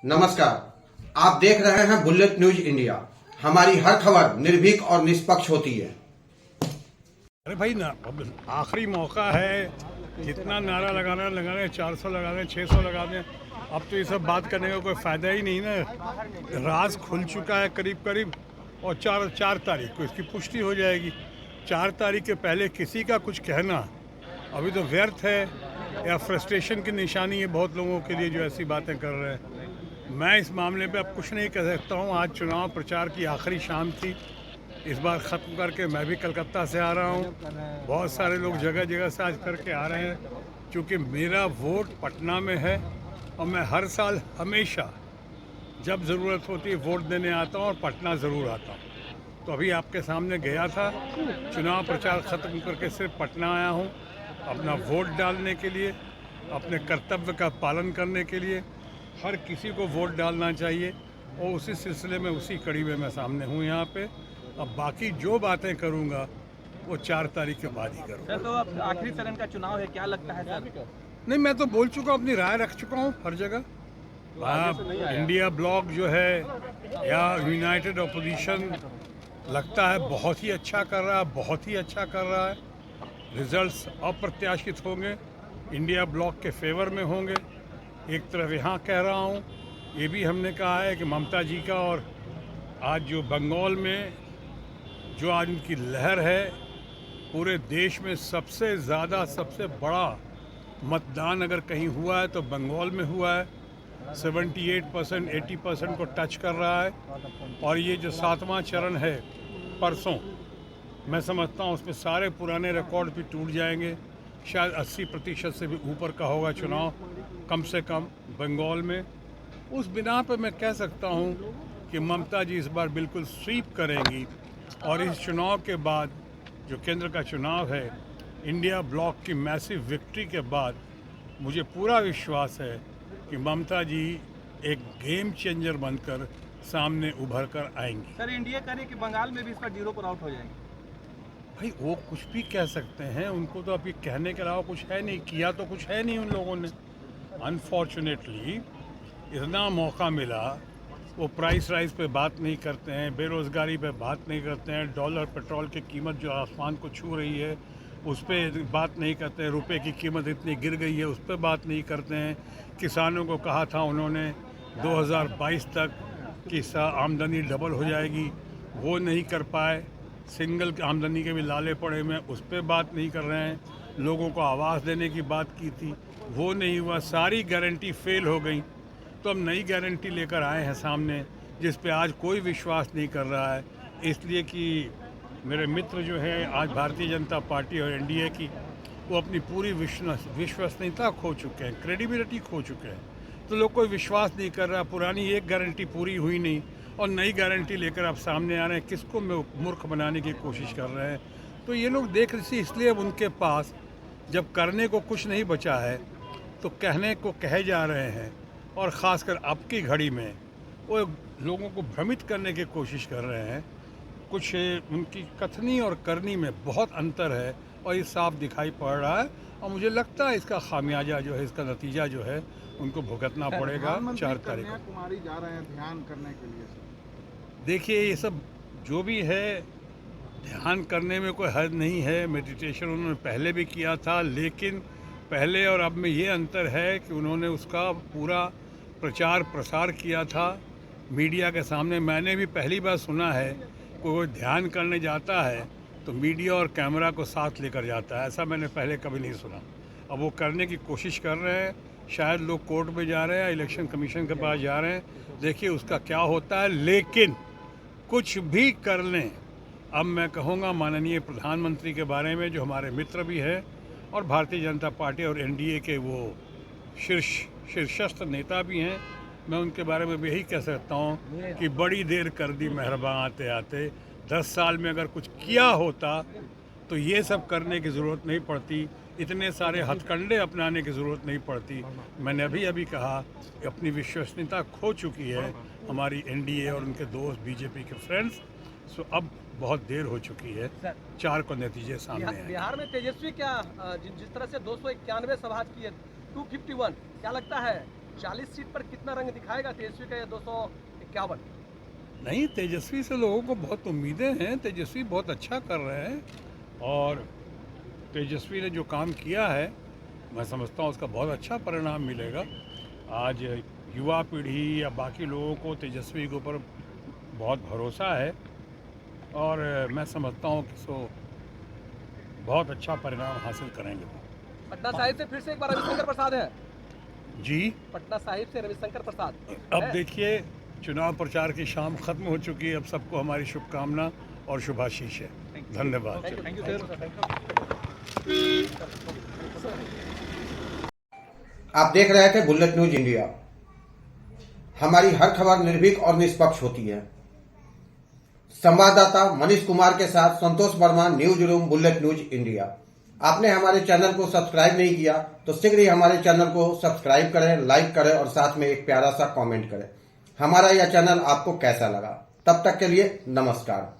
नमस्कार, आप देख रहे हैं बुलेट न्यूज इंडिया। हमारी हर खबर निर्भीक और निष्पक्ष होती है। अरे भाई ना, अब आखिरी मौका है। जितना नारा लगाना लगाने, 400 लगा दें, 600 लगा दें। अब तो ये सब बात करने का कोई फ़ायदा ही नहीं ना। राज खुल चुका है करीब करीब, और चार तारीख को इसकी पुष्टि हो जाएगी। 4 तारीख के पहले किसी का कुछ कहना अभी तो व्यर्थ है, या फ्रस्ट्रेशन की निशानी है बहुत लोगों के लिए जो ऐसी बातें कर रहे हैं। मैं इस मामले पे अब कुछ नहीं कह सकता हूँ। आज चुनाव प्रचार की आखिरी शाम थी, इस बार ख़त्म करके मैं भी कलकत्ता से आ रहा हूँ। बहुत सारे लोग जगह जगह से आज करके आ रहे हैं, क्योंकि मेरा वोट पटना में है और मैं हर साल हमेशा जब ज़रूरत होती है वोट देने आता हूँ और पटना ज़रूर आता हूँ। तो अभी आपके सामने गया था, चुनाव प्रचार ख़त्म करके सिर्फ पटना आया हूँ अपना वोट डालने के लिए, अपने कर्तव्य का पालन करने के लिए। हर किसी को वोट डालना चाहिए, और उसी सिलसिले में उसी कड़ी में मैं सामने हूँ यहाँ पे। अब बाकी जो बातें करूँगा वो 4 तारीख के बाद ही करूँगा। सर, तो अब आखिरी चरण का चुनाव है, क्या लगता है सर? नहीं, मैं तो बोल चुका हूँ, अपनी राय रख चुका हूँ हर जगह। इंडिया ब्लॉक जो है या यूनाइटेड अपोजिशन लगता है बहुत ही अच्छा कर रहा है, बहुत ही अच्छा कर रहा है। रिजल्ट्स अप्रत्याशित होंगे, इंडिया ब्लॉक के फेवर में होंगे। एक तरफ यहाँ कह रहा हूँ, ये भी हमने कहा है कि ममता जी का, और आज जो बंगाल में जो आज उनकी लहर है, पूरे देश में सबसे ज़्यादा सबसे बड़ा मतदान अगर कहीं हुआ है तो बंगाल में हुआ है। 78% 80% को टच कर रहा है। और ये जो 7वां चरण है परसों, मैं समझता हूँ उसमें सारे पुराने रिकॉर्ड भी टूट जाएंगे। शायद 80% से भी ऊपर का होगा चुनाव, कम से कम बंगाल में। उस बिना पर मैं कह सकता हूँ कि ममता जी इस बार बिल्कुल स्वीप करेंगी, और इस चुनाव के बाद जो केंद्र का चुनाव है, इंडिया ब्लॉक की मैसिव विक्ट्री के बाद मुझे पूरा विश्वास है कि ममता जी एक गेम चेंजर बनकर सामने उभर कर आएंगी। सर, इंडिया करे कि बंगाल में भी इस पर 0 पर आउट हो जाएंगे? भाई वो कुछ भी कह सकते हैं, उनको तो अभी कहने के अलावा कुछ है नहीं, किया तो कुछ है नहीं उन लोगों ने। अनफॉर्चुनेटली इतना मौका मिला, वो प्राइस राइज पे बात नहीं करते हैं, बेरोज़गारी पे बात नहीं करते हैं, डॉलर पेट्रोल की कीमत जो आसमान को छू रही है उस पर बात नहीं करते हैं, रुपए की कीमत इतनी गिर गई है उस पर बात नहीं करते हैं। किसानों को कहा था उन्होंने 2022 तक कि आमदनी डबल हो जाएगी, वो नहीं कर पाए। सिंगल आमदनी के भी लाले पड़े में, उस पर बात नहीं कर रहे हैं। लोगों को आवास देने की बात की थी, वो नहीं हुआ। सारी गारंटी फेल हो गई। तो हम नई गारंटी लेकर आए हैं सामने, जिस पे आज कोई विश्वास नहीं कर रहा है, इसलिए कि मेरे मित्र जो हैं आज भारतीय जनता पार्टी और एनडीए की, वो अपनी पूरी विश्वसनीयता खो चुके हैं, क्रेडिबिलिटी खो चुके हैं। तो लोग कोई विश्वास नहीं कर रहा। पुरानी एक गारंटी पूरी हुई नहीं और नई गारंटी लेकर आप सामने आ रहे हैं, किसको मूर्ख बनाने की कोशिश कर रहे हैं। तो ये लोग देख रहे, इसलिए अब उनके पास जब करने को कुछ नहीं बचा है तो कहने को कहे जा रहे हैं, और ख़ासकर अब की घड़ी में वो लोगों को भ्रमित करने की कोशिश कर रहे हैं। कुछ उनकी कथनी और करनी में बहुत अंतर है, और ये साफ दिखाई पड़ रहा है। और मुझे लगता है इसका खामियाजा जो है, इसका नतीजा जो है, उनको भुगतना पड़ेगा 4 तारीख को। कुमारी जा रहे हैं ध्यान करने के लिए। देखिए, ये सब जो भी है, ध्यान करने में कोई हद नहीं है। मेडिटेशन उन्होंने पहले भी किया था, लेकिन पहले और अब में ये अंतर है कि उन्होंने उसका पूरा प्रचार प्रसार किया था मीडिया के सामने। मैंने भी पहली बार सुना है कोई ध्यान करने जाता है तो मीडिया और कैमरा को साथ लेकर जाता है, ऐसा मैंने पहले कभी नहीं सुना। अब वो करने की कोशिश कर रहे हैं। शायद लोग कोर्ट में जा रहे हैं, इलेक्शन कमीशन के पास जा रहे हैं, देखिए उसका क्या होता है। लेकिन कुछ भी कर लें, अब मैं कहूँगा माननीय प्रधानमंत्री के बारे में, जो हमारे मित्र भी हैं और भारतीय जनता पार्टी और एनडीए के वो शीर्षस्थ नेता भी हैं, मैं उनके बारे में भी यही कह सकता हूँ कि बड़ी देर कर दी मेहरबान आते आते। 10 साल में अगर कुछ किया होता तो ये सब करने की ज़रूरत नहीं पड़ती, इतने सारे हथकंडे अपनाने की ज़रूरत नहीं पड़ती। मैंने अभी कहा कि अपनी विश्वसनीयता खो चुकी है हमारी एनडीए और उनके दोस्त बीजेपी के फ्रेंड्स। सो अब बहुत देर हो चुकी है, 4 को नतीजे सामने हैं। बिहार में तेजस्वी क्या जिस तरह से 291 सभा की है, 251, क्या लगता है 40 सीट पर कितना रंग दिखाएगा तेजस्वी का, या 251? नहीं, तेजस्वी से लोगों को बहुत उम्मीदें हैं। तेजस्वी बहुत अच्छा कर रहे हैं और तेजस्वी ने जो काम किया है मैं समझता हूँ उसका बहुत अच्छा परिणाम मिलेगा। आज युवा पीढ़ी या बाकी लोगों को तेजस्वी के ऊपर बहुत भरोसा है और मैं समझता हूँ कि सो बहुत अच्छा परिणाम हासिल करेंगे। पटना साहिब से फिर से एक बार रविशंकर प्रसाद है जी, पटना साहिब से रविशंकर प्रसाद अब है। देखिए चुनाव प्रचार की शाम खत्म हो चुकी है। अब सबको हमारी शुभकामना और शुभाशीष है। धन्यवाद। Thank you sir. आप देख रहे थे बुलेट न्यूज इंडिया। हमारी हर खबर निर्भीक और निष्पक्ष होती है। संवाददाता मनीष कुमार के साथ Santosh Verma, news room, bullet news India. आपने हमारे चैनल को सब्सक्राइब नहीं किया तो शीघ्र ही हमारे चैनल को सब्सक्राइब करें, लाइक करें और साथ में एक प्यारा सा कमेंट करें। हमारा यह चैनल आपको कैसा लगा? तब तक के लिए नमस्कार।